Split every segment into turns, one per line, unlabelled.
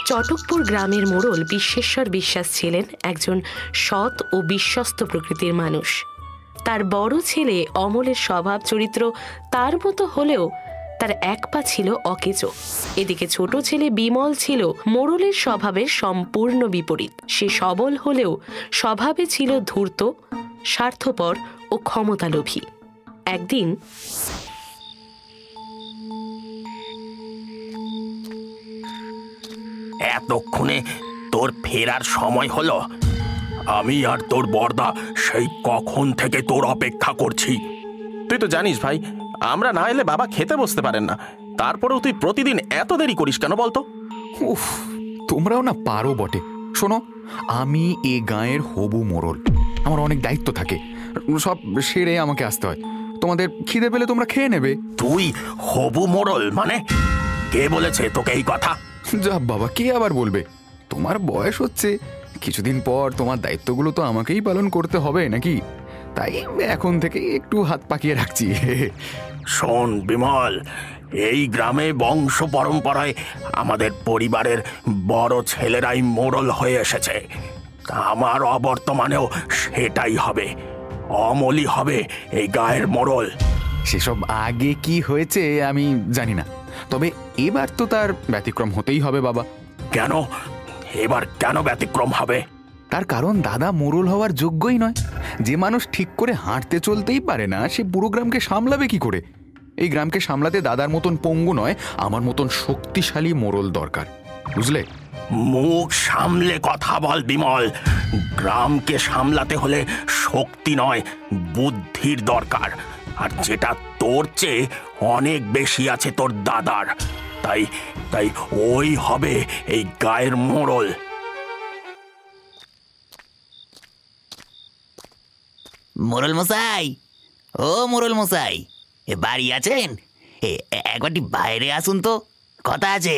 চটকপুর গ্রামের মোড়ল বিশ্বেশ্বর বিশ্বাস ছিলেন একজন সৎ ও বিশ্বস্ত প্রকৃতির মানুষ। তার বড় ছেলে অমলের স্বভাব চরিত্র তার মতো হলেও তার এক পা ছিল অকেচো। এদিকে ছোট ছেলে বিমল ছিল মোড়লের স্বভাবের সম্পূর্ণ বিপরীত। সে সবল হলেও স্বভাবে ছিল ধূর্ত, স্বার্থপর ও ক্ষমতালোভী। একদিন
এতক্ষণে তোর ফেরার সময় হলো? আমি আর তোর বড়দা সেই কখন থেকে তোর অপেক্ষা করছি।
তুই তো জানিস ভাই, আমরা না এলে বাবা খেতে বসতে পারেন না। তারপরেও তুই প্রতিদিন এত দেরি করিস কেন বলতো?
উফ, তোমরাও না পারো বটে। শোনো, আমি এ গাঁয়ের হবু মোড়ল, আমার অনেক দায়িত্ব থাকে, সব সেরে আমাকে আসতে হয়। তোমাদের খিদে পেলে তোমরা খেয়ে নেবে।
তুই হবু মোড়ল মানে? কে বলেছে তোকে এই কথা?
যা বাবা, কে আবার বলবে? তোমার বয়স হচ্ছে, কিছুদিন পর তোমার দায়িত্বগুলো তো আমাকেই পালন করতে হবে নাকি? তাই এখন থেকে একটু হাত পাকিয়ে রাখছি।
শোন বিমল, এই গ্রামে বংশ পরম্পরায় আমাদের পরিবারের বড় ছেলেরাই মোড়ল হয়ে এসেছে। আমার অবর্তমানেও সেটাই হবে। অমলই হবে এই গায়ের মোড়ল।
সেসব আগে কি হয়েছে আমি জানি না, তবে এবার তো তার ব্যতিক্রম হতেই হবে বাবা।
কেন? এবার কেন ব্যতিক্রম হবে?
তার কারণ দাদা মোড়ল হওয়ার যোগ্যই নয়। যে মানুষ ঠিক করে হাঁটতে চলতেই পারে না, সে পুরো গ্রামকে সামলাবে কি করে? এই গ্রামকে সামলাতে দাদার মতন পঙ্গু নয়, আমার মতন শক্তিশালী মোড়ল দরকার, বুঝলে?
মুখ সামলে কথা বল বিমল। গ্রামকে সামলাতে হলে শক্তি নয়, বুদ্ধির দরকার। আর যেটা তোর চেয়ে অনেক বেশি আছে তোর দাদার। তাই তাই ওই হবে এই গায়ের মোড়ল।
মোড়ল মশাই, ও মোড়ল মশাই, এ বাড়ি আছেন? একবারটি বাইরে আসুন তো, কথা আছে।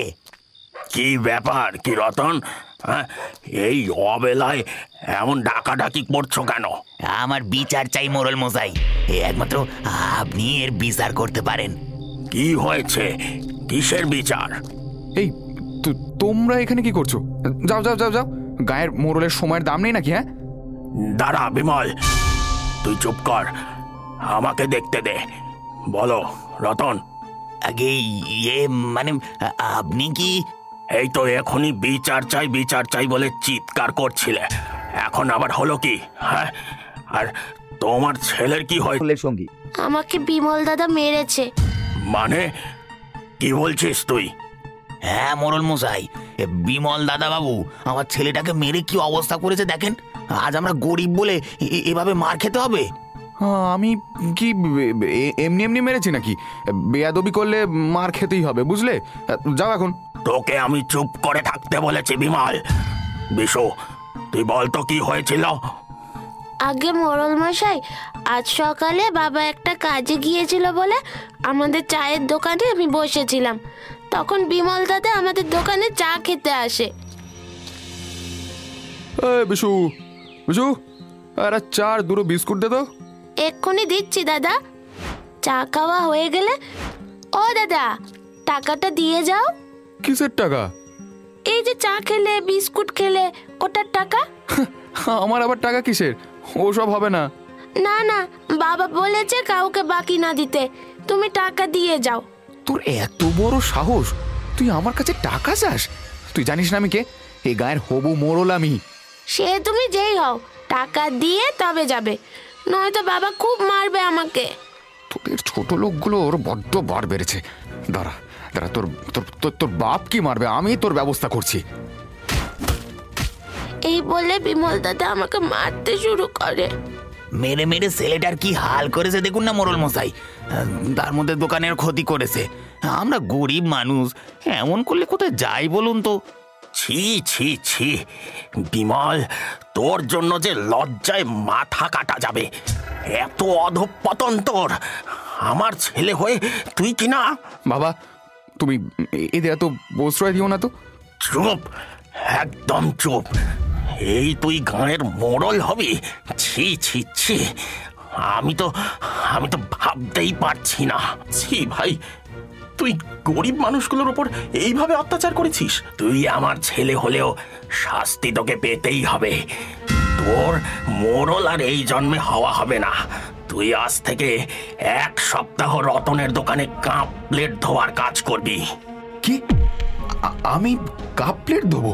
কি ব্যাপার কি রতন? এই অবেলায় এমন ডাকাডাকি করছো কেন?
আমার বিচার চাই মোড়ল মশাই, একমাত্র আপনি এর বিচার করতে পারেন।
কি হয়েছে? কিসের বিচার?
এই তোমরা এখানে কি করছো? যাও যাও যাও যাও, গায়ের মোড়লের সময়ের দাম নেই নাকি? হ্যাঁ,
দাঁড়া বিমল, তুই চুপ কর, আমাকে দেখতে দে। বলো রতন।
আগে মানে আপনি কি?
এই তো এখনই বিচার চাই বিচার চাই বলে চিৎকার করছিলে, এখন আবার হলো কি? হ্যাঁ, আর তোমার ছেলের কি হয়েছে?
সঙ্গী
আমাকে বিমল দাদা মেরেছে।
মানে কি বলছিস তুই?
হ্যাঁ মোড়ল মশাই, বিমল দাদা বাবু আমার ছেলেটাকে মেরে কি অবস্থা করেছে দেখেন। আজ আমরা গরিব বলে এভাবে মার খেতে হবে?
আমি কি এমনি এমনি মেরেছি নাকি? বেয়াদবি করলে মার খেতেই হবে, বুঝলে? যাও এখন।
তোকে আমি চুপ করে থাকতে বলেছি বিমল। বিশু, তুই বল তো কি হয়েছিল?
আগে মোড়ল মশাই, আজ সকালে বাবা একটা কাজে গিয়েছিল বলে আমাদের চায়ের দোকানে আমি বসেছিলাম। তখন বিমল দাদা আমাদের দোকানে চা খেতে আসে।
বিশু, বিশু, আরে চার দুটো বিস্কুট দে তো।
এক্ষুনি দিচ্ছি দাদা। চা খাওয়া হয়ে গেলে ও দাদা, টাকাটা দিয়ে যাও।
কিসের টাকা?
এই যে চা খেলে বিস্কুট খেলে ওটার টাকা।
আমার আবার টাকা কিসের? ওসব হবে না।
না না, বাবা বলেছে কাউকে বাকি না দিতে, তুমি টাকা দিয়ে যাও।
তোর এত বড় সাহস, তুই আমার কাছে টাকা চাস? তুই জানিস না আমি কে? এই গায়ের হবু মোড়ল আমি।
সে তুমি যেই হও, টাকা দিয়ে তবে যাবে, নয়তো বাবা খুব মারবে আমাকে।
তোদের ছোট লোকগুলোর বড্ড বার বেড়েছে। দাঁড়া দাঁড়া, তোর তোর তোর বাপ কি মারবে, আমি তোর ব্যবস্থা করছি।
এই বলে বিমল দাদা আমাকে মারতে শুরু করে।
মেরে মেরে ছেলেটার কি হাল করেছে দেখুন না মোড়ল মশাই। তার মধ্যে দোকানের ক্ষতি করেছে। আমরা গরিব মানুষ, এমন করলে কোথায় যাই বলুন তো?
ছি ছি ছি বিমল, তোর জন্য যে লজ্জায় মাথা কাটা যাবে। এত অধঃপতন তোর! আমার ছেলে হয়ে তুই কি না?
বাবা, তুমি এদের এত প্রশ্রয় দিও না তো।
চুপ, একদম চুপ। এই তুই গাঁয়ের মোড়ল হবি? ছি ছি ছি, আমি তো ভাবতেই পারছি না।
ছি ভাই, তুই গরিব মানুষগুলোর উপর এইভাবে অত্যাচার করেছিস?
তুই আমার ছেলে হলেও শাস্তি তোকে পেতেই হবে। তোর মোড়ল আর এই জন্মে হওয়া হবে না। তুই আজ থেকে 1 সপ্তাহ রতনের দোকানে কাপ প্লেট ধোয়ার কাজ করবি।
কি? আমি কাপ প্লেট ধোবো?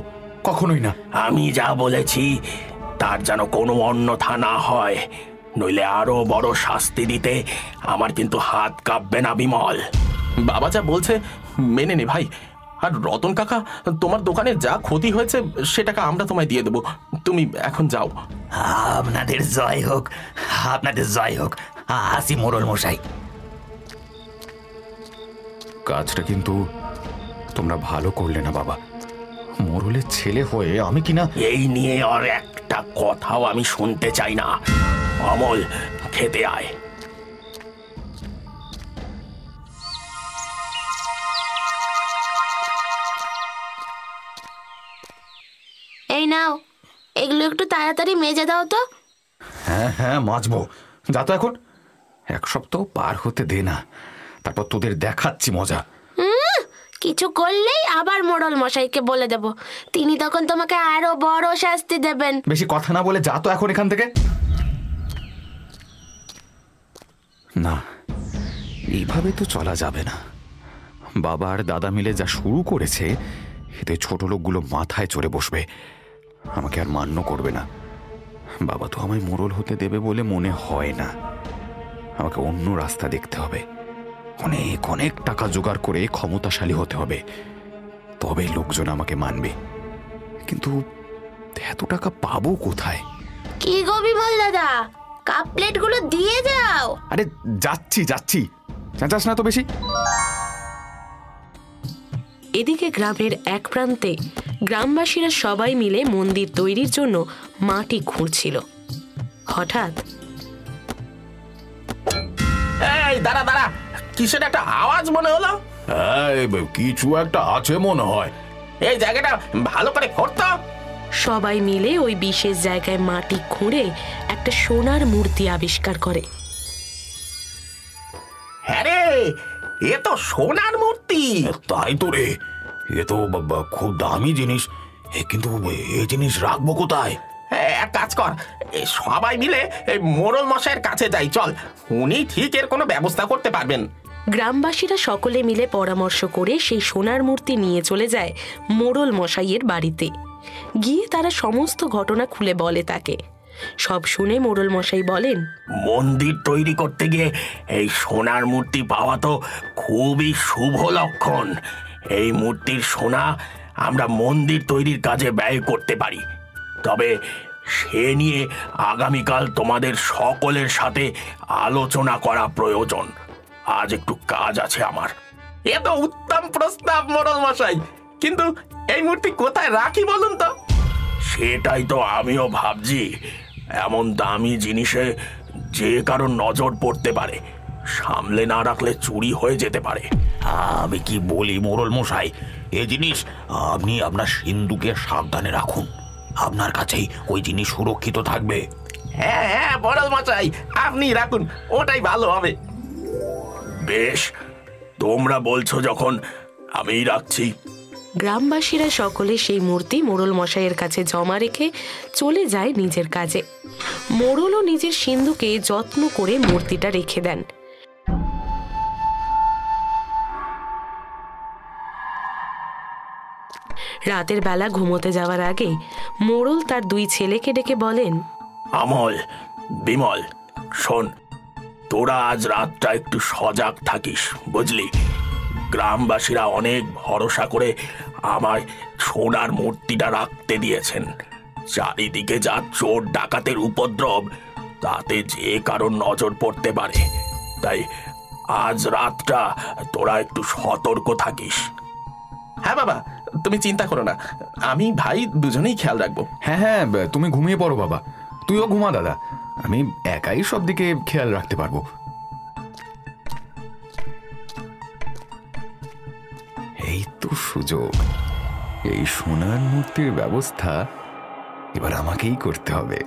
কখনোই না।
আমি যা বলেছি তার যেন কোনো অন্যথা না হয়, নইলে আরো বড় শাস্তি দিতে আমার কিন্তু হাত কাঁপবে না বিমল।
বাবা যা বলছে মেনে নে ভাই। আর রতন কাকা, তোমার দোকানে যা ক্ষতি হয়েছে সে টাকা আমরা তোমায় দিয়ে দেবো। তুমি এখন যাও।
আপনাদের জয় হোক, আপনাদের জয় হোক। আসি মোড়ল মশাই।
কাজটা কিন্তু তোমরা ভালো করলে না বাবা। মোড়লের ছেলে হয়ে আমি কিনা
এই নিয়ে আর একটা কথাও আমি শুনতে চাই না। অমল, খেতে আয়।
এই নাও, এগুলো একটু তাড়াতাড়ি মেজে দাও তো।
হ্যাঁ হ্যাঁ মাজবো। যা তো এখন। 1 সপ্তাহ পার হতে দে না, তারপর তোদের দেখাচ্ছি মজা।
কিছু করলেই আবার মোড়ল মশাইকে বলে দেব, তিনি তখন তোমাকে আরো বড় শাস্তি দেবেন।
বেশি কথা না বলে যা তো এখন এখান থেকে। না, এইভাবে তো চলা যাবে না। বাবা আর দাদা মিলে যা শুরু করেছে, এতে ছোট লোকগুলো মাথায় চড়ে বসবে, আমাকে আর মান্য করবে না। বাবা তো আমায় মোড়ল হতে দেবে বলে মনে হয় না। আমাকে অন্য রাস্তা দেখতে হবে। অনেক অনেক টাকা জোগাড় করে ক্ষমতাশালী হতে হবে, তবে লোকজন আমাকে মানবে। কিন্তু এত টাকা পাবো কোথায়?
কি গো বিমল দাদা, কাপ প্লেট গুলো দিয়ে যাও।
আরে যাচ্ছি যাচ্ছি, চেঁচাস না তো বেশি।
এদিকে গ্রামের এক প্রান্তে গ্রামবাসীরা সবাই মিলে মন্দির তৈরির জন্য মাটি খুঁড়ছিল। হঠাৎ,
এই দাঁড়া দাঁড়া, কিসের একটা আওয়াজ মনে হলো?
কিছু একটা আছে মনে হয়।
এই জায়গাটা ভালো করে খোঁড়তো।
সবাই মিলে ওই বিশেষ জায়গায় মাটি খুঁড়ে একটা সোনার মূর্তি আবিষ্কার করে।
হ্যাঁ রে, এ তো সোনার মূর্তি।
তাই তো রে, এ তো খুব দামি জিনিস। কিন্তু এই জিনিস রাখবো কোথায়?
এক কাজ কর, সবাই মিলে এই মোড়ল মশাইয়ের কাছে যাই, চল। উনি ঠিক এর কোনো ব্যবস্থা করতে পারবেন।
গ্রামবাসীরা সকলে মিলে পরামর্শ করে সেই সোনার মূর্তি নিয়ে চলে যায় মোড়ল মশাইয়ের বাড়িতে। গিয়ে তারা সমস্ত ঘটনা খুলে বলে তাকে। সব শুনে মোড়ল মশাই বলেন,
মন্দির তৈরি করতে গিয়ে এই সোনার মূর্তি পাওয়া তো খুবই শুভ লক্ষণ। এই মূর্তির সোনা আমরা মন্দির তৈরির কাজে ব্যয় করতে পারি। তবে সে নিয়ে আগামীকাল তোমাদের সকলের সাথে আলোচনা করা প্রয়োজন। আজ একটু কাজ আছে আমার।
এ তো উত্তম প্রস্তাব মোড়ল মশাই, কিন্তু এই মূর্তি কোথায় রাখি বলুন তো?
সেটাই তো আমিও ভাবছি। এমন দামি জিনিসে যে কারোর নজর পড়তে পারে, সামলে না রাখলে চুরি হয়ে যেতে পারে।
আমি কি বলি মোড়ল মশাই, এ জিনিস আপনি আপনার সিন্ধুকে সাবধানে রাখুন। আপনার কাছেই ওই জিনিস সুরক্ষিত থাকবে।
হ্যাঁ হ্যাঁ মোড়ল মশাই, আপনি রাখুন, ওটাই ভালো হবে।
বেশ, তোমরা বলছো যখন, আমিই রাখছি।
গ্রামবাসীরা সকলে সেই মূর্তি মোড়ল মশাইয়ের কাছে জমা রেখে চলে যায় নিজের কাজে। মোড়লও নিজের সিন্ধুকে যত্ন করে মূর্তিটা রেখে দেন। রাতের বেলা ঘুমোতে যাওয়ার আগে মোড়ল তার 2 ছেলেকে ডেকে বলেন,
অমল, বিমল, শোন, তোরা আজ রাতটা একটু সজাগ থাকিস, বুঝলি? গ্রামবাসীরা অনেক ভরসা করে আমায় সোনার মূর্তিটা রাখতে দিয়েছেন। চারিদিকে যা চোর ডাকাতের উপদ্রব, তাতে যে কারোর নজর পড়তে পারে। তাই আজ রাতটা তোরা একটু সতর্ক থাকিস।
হ্যাঁ বাবা, তুমি চিন্তা করো না, আমি ভাই দুজনেই খেয়াল রাখবো।
হ্যাঁ হ্যাঁ, তুমি ঘুমিয়ে পড়ো বাবা। তুইও ঘুমা দাদা, আমি একাই সব দিকে খেয়াল রাখতে পারবো। এই তো সুযোগ। এই সোনার মূর্তির ব্যবস্থা এবার আমাকেই করতে হবে।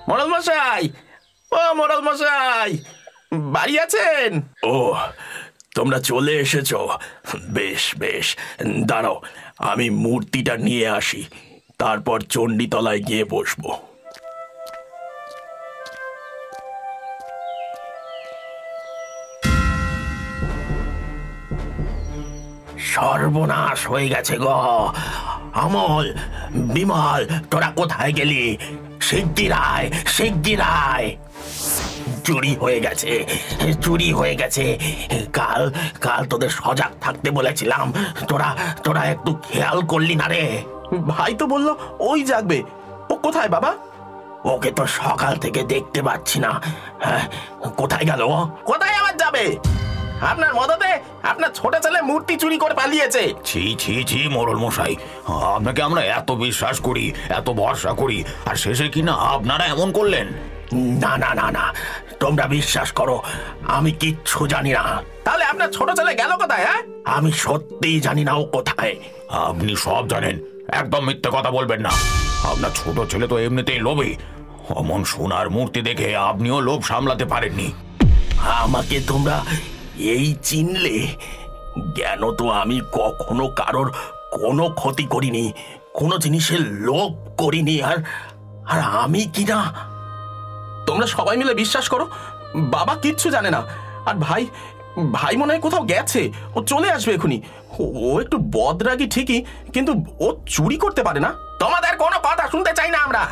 মোড়ল মশাই, ও মোড়ল মশাই, বাড়ি আছেন?
ও, তোমরা চলে এসেছো। বেশ বেশ, দাঁড়াও, আমি মূর্তিটা নিয়ে আসি, তারপর চণ্ডীতলায় গিয়ে বসবো। সর্বনাশ হয়ে গেছে গো অমল, বিমল, তোরা কোথায় গেলি? শিগগির আয়, শিগগির আয়। চুরি হয়ে গেছে, চুরি হয়ে গেছে। কাল কাল তোদের সজাগ থাকতে বলেছিলাম, তোরা একটু খেয়াল করলি না রে।
ভাই তো বললো ওই জাগবে। ও কোথায় বাবা?
ওকে তো সকাল থেকে দেখতে পাচ্ছি না। হ্যাঁ, কোথায় গেল?
কোথায় আবার যাবে? আপনার মদতে আপনার ছোট ছেলে মূর্তি চুরি করে পালিয়েছে।
ছি ছি ছি মোড়ল মশাই, আপনাকে আমরা এত বিশ্বাস করি, এত ভরসা করি, আর শেষে কিনা আপনারা এমন করলেন।
না না না না, তোমরা বিশ্বাস করো, আমি কিচ্ছু জানি না।
তাহলে আপনার ছোট ছেলে গেল কোথায়? হ্যাঁ,
আমি সত্যিই জানি না ও কোথায়।
আপনি সব জানেন, একদম মিথ্যে কথা বলবেন না। আপনার ছোট ছেলে তো এমনিতেই লোভী, অমন সোনার মূর্তি দেখে আপনিও লোভ সামলাতে পারেননি।
আমাকে তোমরা এই চিনলে? জ্ঞান তো আমি কখনো কারোর কোনো ক্ষতি করিনি, কোনো জিনিসের লোভ করিনি। আর আর আমি কিনা?
তোমরা সবাই মিলে বিশ্বাস করো, বাবা কিচ্ছু জানে না। আর ভাই, ভাই মনে হয় কোথাও গেছে, ও চলে আসবে এখুনি। ও একটু বদরাগী ঠিকই, কিন্তু ও চুরি করতে পারে না। তোমাদের কোনো কথা শুনতে চাই না আমরা।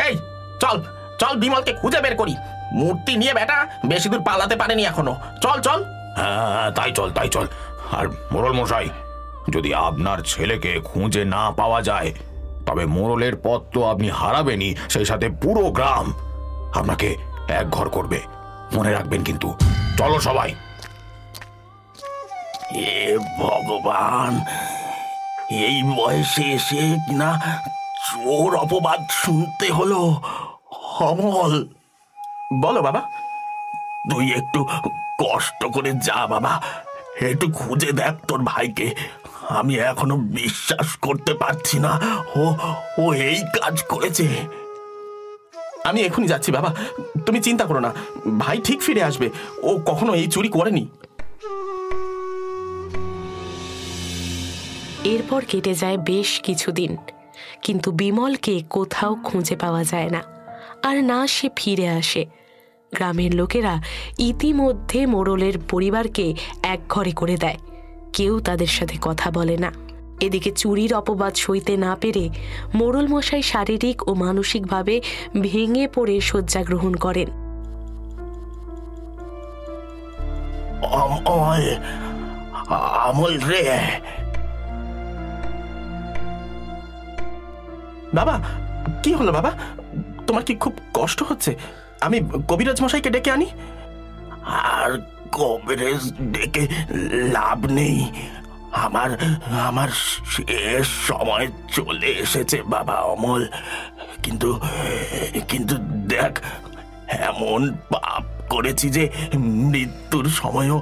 এই চল চল, বিমলকে খুঁজে বের করি। মূর্তি নিয়ে বেটা বেশি দূর পালাতে পারেনি এখনো। চল চল।
হ্যাঁ, তাই চল তাই চল। আর মোড়ল মশাই, যদি আপনার ছেলেকে খুঁজে না পাওয়া যায়, তবে মোড়লের পদ তো আপনি হারাবেনই, সেই সাথে পুরো গ্রাম আপনাকে এক ঘর করবে, মনে রাখবেন কিন্তু। চলো সবাই।
হে ভগবান, এই বয়সে এসে কিনা চোর অপবাদ শুনতে হলো। অমল,
বলো বাবা।
তুই একটু কষ্ট করে যা বাবা, একটু খুঁজে দেখ তোর ভাইকে। আমি এখনো বিশ্বাস করতে পারছি না ও ও এই কাজ করেছে।
আমি এখনই যাচ্ছি বাবা, তুমি চিন্তা করো না, ভাই ঠিক ফিরে আসবে। ও কখনো এই চুরি করেনি।
এরপর কেটে যায় বেশ কিছুদিন, কিন্তু বিমলকে কোথাও খুঁজে পাওয়া যায় না, আর না সে ফিরে আসে। গ্রামের লোকেরা ইতিমধ্যে মোড়লের পরিবারকে একঘরে করে দেয়, কেউ তাদের সাথে কথা বলে না। এদিকে চুরির অপবাদ সইতে না পেরে মোড়ল মশাই শারীরিক ও মানসিকভাবে ভেঙে পড়ে শয্যা গ্রহণ করেন।
অমল, অমল রে।
বাবা, কি হলো বাবা? তোমার কি খুব কষ্ট হচ্ছে? আমি কবিরাজ মশাইকে ডেকে আনি?
আর কবিরাজ ডেকে লাভ নেই, আমার আমার শেষ সময় চলে এসেছে বাবা অমল। কিন্তু কিন্তু দেখ, এমন পাপ করেছি যে মৃত্যুর সময়ও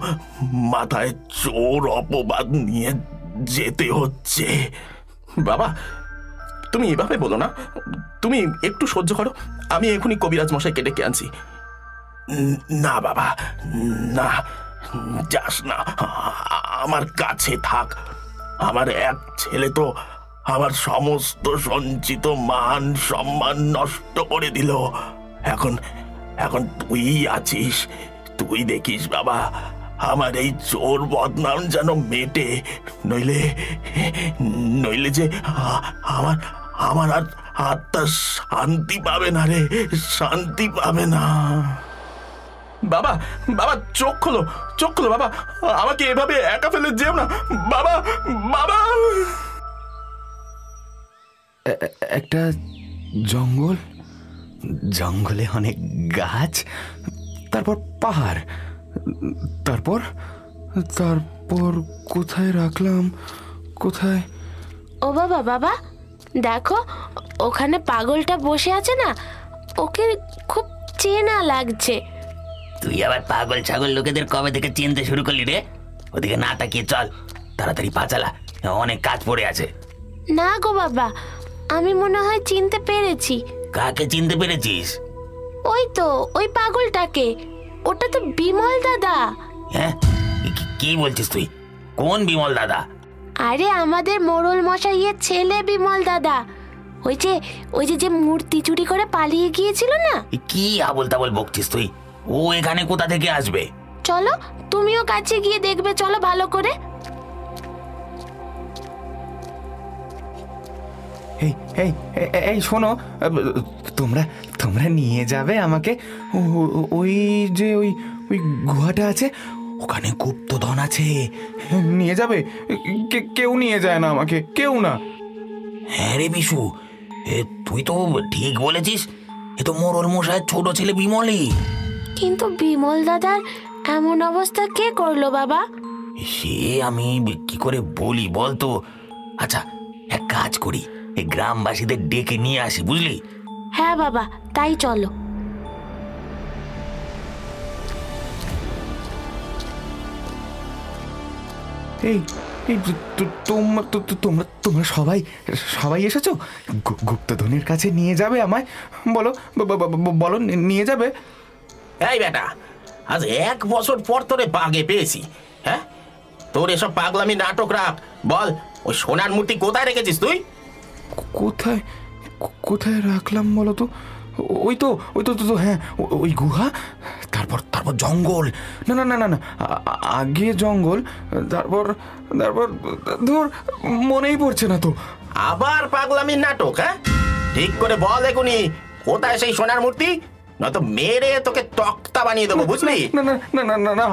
মাথায় চোর অপবাদ নিয়ে যেতে হচ্ছে।
বাবা, তুমি এভাবে বলো না, তুমি একটু সহ্য করো, আমি এখনই কবিরাজ মশাইকে ডেকে আনছি।
না বাবা, না, যাস না, আমার কাছে থাক। আমার এক ছেলে তো আমার সমস্ত সঞ্চিত মান সম্মান নষ্ট করে দিল। এখন এখন তুই আছিস, তুই দেখিস বাবা, আমার এই চোর বদনাম যেন মেটে, নইলে নইলে যে আমার আমার আর আত্মা শান্তি পাবে না রে, শান্তি পাবে না।
বাবা, বাবা চোখ খোলো, চোখ খোলো বাবা, আমাকে এভাবে একা ফেলে যেও না বাবা, বাবা।
একটা জঙ্গল, জঙ্গলে অনেক গাছ, তারপর পাহাড়, তারপর তারপর কোথায় রাখলাম, কোথায়?
ও বাবা, বাবা দেখো, ওখানে পাগলটা বসে আছে না, ওকে খুব চেনা লাগছে।
তুই আবার পাগল ছাগল লোকেদের কবে থেকে চিনতে শুরু করলি রে? ওদিকে না তাকিয়ে চল, তাড়াতাড়ি পা চালা, অনেক কাজ পড়ে আছে।
না গো বাবা, আমি মনে হয় চিনতে পেরেছি।
কাকে চিনতে পেরেছিস?
ওই তো ওই পাগলটাকে, ওটা তো বিমল দাদা।
হ্যাঁ, কি বলছিস তুই? কোন বিমল দাদা?
আরে আমাদের মোড়ল মশাইয়ের ছেলে বিমল দাদা, ওই যে মূর্তি চুরি করে পালিয়ে গিয়েছিল না।
কি আবল তাবল বকছিস তুই? ও এখানে কোথা থেকে আসবে?
চলো তুমিও কাছে গিয়ে দেখবে, চলো ভালো করে।
এই এই এই শোনো, তোমরা তোমরা নিয়ে যাবে আমাকে ওই যে ওই ওই গুহাটা আছে, ওখানে গুপ্তধন আছে, নিয়ে যাবে? কেউ নিয়ে যায় না আমাকে, কেউ না।
হ্যাঁ রে বিশু, তুই তো ঠিক বলেছিস, এ তো মোড়ল মশাইয়ের ছোট ছেলে বিমলই।
কিন্তু বিমল দাদার এমন অবস্থা কে করলো বাবা?
সে আমি কি করে বলি বলতো? আচ্ছা, এক কাজ করি, এই গ্রামবাসীদের ডেকে নিয়ে আসি, বুঝলি?
হ্যাঁ বাবা, তাই চলো।
এই এই তোমরা তোমরা সবাই সবাই এসেছো? গুপ্তধনের কাছে নিয়ে যাবে আমায়? বলো বলো, নিয়ে যাবে?
এই বেটা, আজ 1 বছর পর তোরে বাগে পেয়েছি। হ্যাঁ, তোর এসব পাগলামি নাটক রাখ। বল, ওই সোনার মূর্তি কোথায় রেখেছিস তুই?
কোথায় কোথায় রাখলাম বলো তো? ওই তো হ্যাঁ, ওই গুহা, তারপর তারপর জঙ্গল। না না না না না, আগে জঙ্গল, তারপর তারপর ধর মনেই পড়ছে না তো।
আবার পাগলামির নাটক? হ্যাঁ, ঠিক করে বল এখনই, কোথায় সেই সোনার মূর্তি? নয়তো মেরে তোকে তক্তা বানিয়ে দেবো, বুঝলি?
না না না না না না,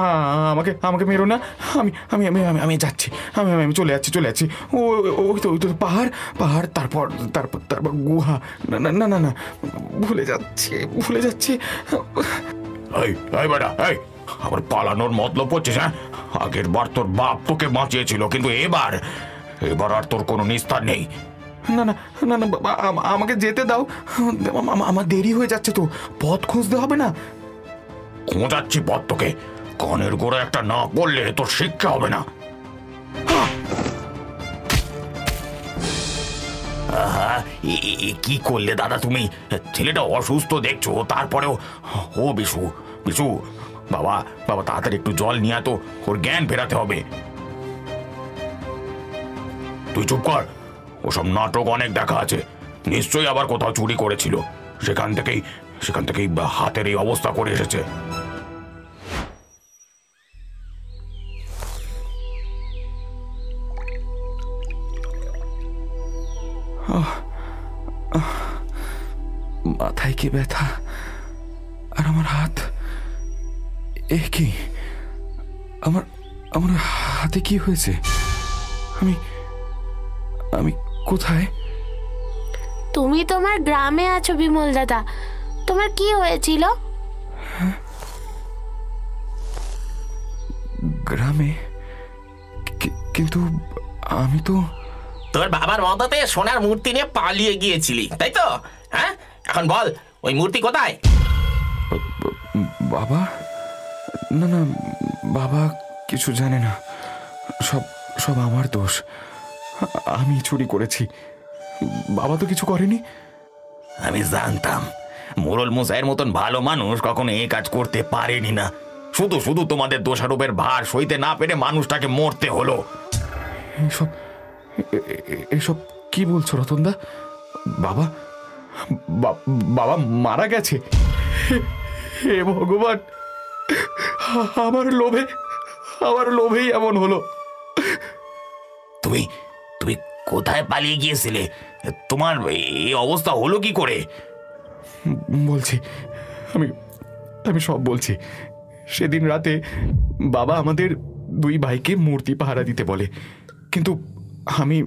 আমাকে আমাকে মেরো না। আমি আমি আমি আমি যাচ্ছি, আমি আমি চলে যাচ্ছি। ওই তো পাহাড়, তারপর তারপর তারপর গুহা। না না না না না, ভুলে যাচ্ছি।
এই বেটা, এই আবার পালানোর মতলব করছিস? হ্যাঁ, আগের বার তোর বাপ তোকে বাঁচিয়েছিল, কিন্তু এবার আর তোর কোনো নিস্তার নেই।
না না না না, আমাকে যেতে দাও, আমার দেরি হয়ে যাচ্ছে তো, পথ খুঁজতে হবে না?
খোঁজাচ্ছি পথ তোকে, কানের গোড়া একটা না পড়লে তোর শিক্ষা হবে না। কি করলে দাদা তুমি? ছেলেটা অসুস্থ দেখছো, তারপরেও? ও বিশু, বাবা তাড়াতাড়ি একটু জল নিয়ে তো, ওর জ্ঞান ফেরাতে হবে। তুই চুপ কর, ওসব নাটক অনেক দেখা আছে, নিশ্চয়ই আবার কোথাও চুরি করেছিল, সেখান থেকেই হাতের এই অবস্থা করে এসেছে।
মাথায় কি ব্যথা, আর আমার হাত, এ কি, আমার হাতে কি হয়েছে? আমি কোথায়?
তুমি তোমার গ্রামে আছো বিমল দাদা, তোমার কি হয়েছিল?
গ্রামে? কিন্তু আমি তো
তোর বাবার মদতে সোনার মূর্তি নিয়ে পালিয়ে গিয়েছিলি, তাই তো? হ্যাঁ, এখন বল, ওই মূর্তি কোথায়?
বাবা? না না, বাবা কিছু জানে না, সব আমার দোষ, আমি চুরি করেছি, বাবা তো কিছু করেনি।
আমি জানতাম মোড়ল মশাইয়ের মতন ভালো মানুষ কখনো এই কাজ করতে পারেনি না, শুধু তোমাদের দোষারোপের ভার সইতে না পেরে মানুষটাকে মরতে হলো।
এসব কি বলছো রতনদা? বাবা মারা গেছে? হে ভগবান, আমার লোভেই এমন হলো।
তুমি কোথায় পালিয়ে গিয়েছিলে? তোমার এই অবস্থা হলো কি করে?
বলছি, আমি সব বলছি। সেদিন রাতে বাবা আমাদের 2 ভাইকে মূর্তি পাহারা দিতে বলে, কিন্তু আমি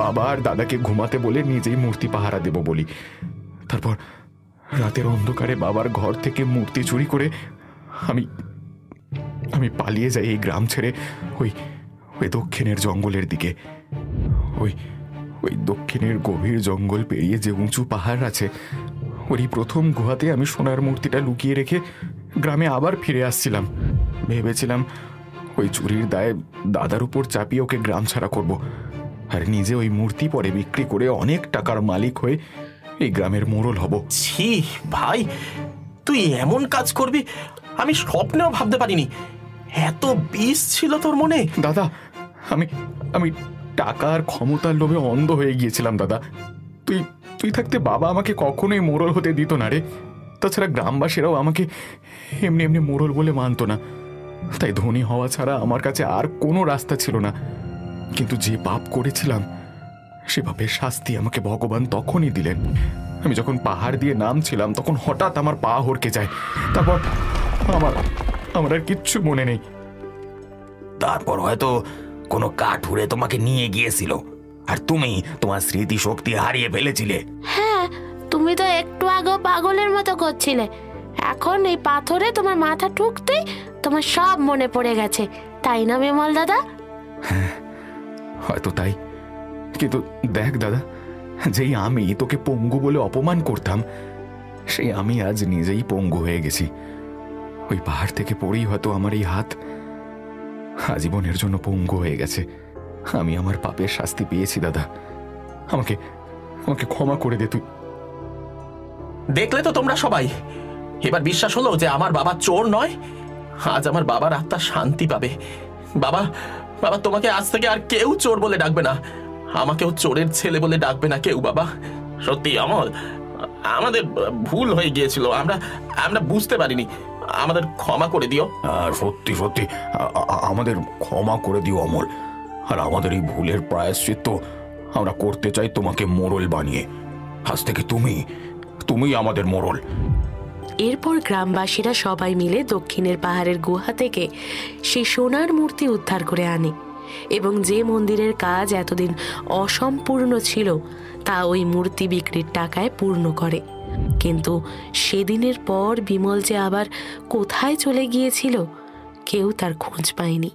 বাবা আর দাদাকে ঘুমাতে বলে নিজেই মূর্তি পাহারা দেব বলি। তারপর রাতের অন্ধকারে বাবার ঘর থেকে মূর্তি চুরি করে আমি পালিয়ে যাই এই গ্রাম ছেড়ে, ওই দক্ষিণের জঙ্গলের দিকে। ওই দক্ষিণের গভীর জঙ্গল পেরিয়ে যে উঁচু পাহাড় আছে, ওই প্রথম গুহাতে আমি সোনার মূর্তিটা লুকিয়ে রেখে গ্রামে আবার ফিরে আসছিলাম। ভেবেছিলাম ওই চুরির দায়ে দাদার উপর চাপিয়ে ওকে গ্রাম ছাড়া করব, আর নিজে ওই মূর্তি পরে বিক্রি করে অনেক টাকার মালিক হয়ে এই গ্রামের মোড়ল হব।
ছি ভাই, তুই এমন কাজ করবি আমি স্বপ্নেও ভাবতে পারিনি। এত বিষ ছিল তোর মনে।
দাদা, আমি আমি টাকা আর ক্ষমতার লোভে অন্ধ হয়ে গিয়েছিলাম দাদা। তুই তুই থাকতে বাবা আমাকে কখনোই মোড়ল হতে দিত না রে। তাছাড়া গ্রামবাসীরাও আমাকে এমনি এমনি মোড়ল বলে মানত না। তাই ধনী হওয়া ছাড়া আমার কাছে আর কোনো রাস্তা ছিল না। কিন্তু যে পাপ করেছিলাম সে পাপের শাস্তি আমাকে ভগবান তখনই দিলেন। আমি যখন পাহাড় দিয়ে নামছিলাম তখন হঠাৎ আমার পা হড়কে যায়। তারপর আমার আর কিচ্ছু মনে নেই।
তারপর হয়তো কোনো কাঠুরে তোমাকে নিয়ে গিয়েছিল আর তুমি তোমার স্মৃতিশক্তি হারিয়ে ফেলেছিলে।
হ্যাঁ, তুমি তো একটু আগেও পাগলের মতো করছিলে। এখন এই পাথরে তোমার মাথা ঠুকতেই তোমার সব মনে পড়ে গেছে, তাই না বিমল দাদা?
হয়তো তাই। কিন্তু দেখ দাদা, যেই আমি তোকে পঙ্গু বলে অপমান করতাম সেই আমি আজ নিজেই পঙ্গু হয়ে গেছি। ওই পাহাড় থেকে পড়েই হয়তো আমার এই হাত আজীবনের জন্য পঙ্গু হয়ে গেছে। আমি আমার পাপের শাস্তি পেয়েছি দাদা। আমাকে আমাকে ক্ষমা করে দে তুই।
দেখলে তো তোমরা সবাই, এবার বিশ্বাস হলো যে আমার বাবা চোর নয়। আজ আমার বাবার আত্মা শান্তি পাবে। বাবা, বাবা তোমাকে আজ থেকে আর কেউ চোর বলে ডাকবে না, আমাকেও চোরের ছেলে বলে ডাকবে না কেউ। বাবা সত্যি অমল, আমাদের ভুল হয়ে গিয়েছিল, আমরা বুঝতে পারিনি, আমাদের ক্ষমা করে দিও।
সত্যি সত্যি আমাদের ক্ষমা করে দিও অমল। আর আমাদের এই ভুলের প্রায়শ্চিত্ত আমরা করতে চাই তোমাকে মোড়ল বানিয়ে। আজ থেকে তুমি আমাদের মোড়ল।
এরপর গ্রামবাসীরা সবাই মিলে দক্ষিণের পাহাড়ের গুহা থেকে সেই সোনার মূর্তি উদ্ধার করে আনে এবং যে মন্দিরের কাজ এতদিন অসম্পূর্ণ ছিল তা ওই মূর্তি বিক্রির টাকায় পূর্ণ করে। কিন্তু সেদিনের পর বিমল যে আবার কোথায় চলে গিয়েছিল কেউ তার খোঁজ পায়নি।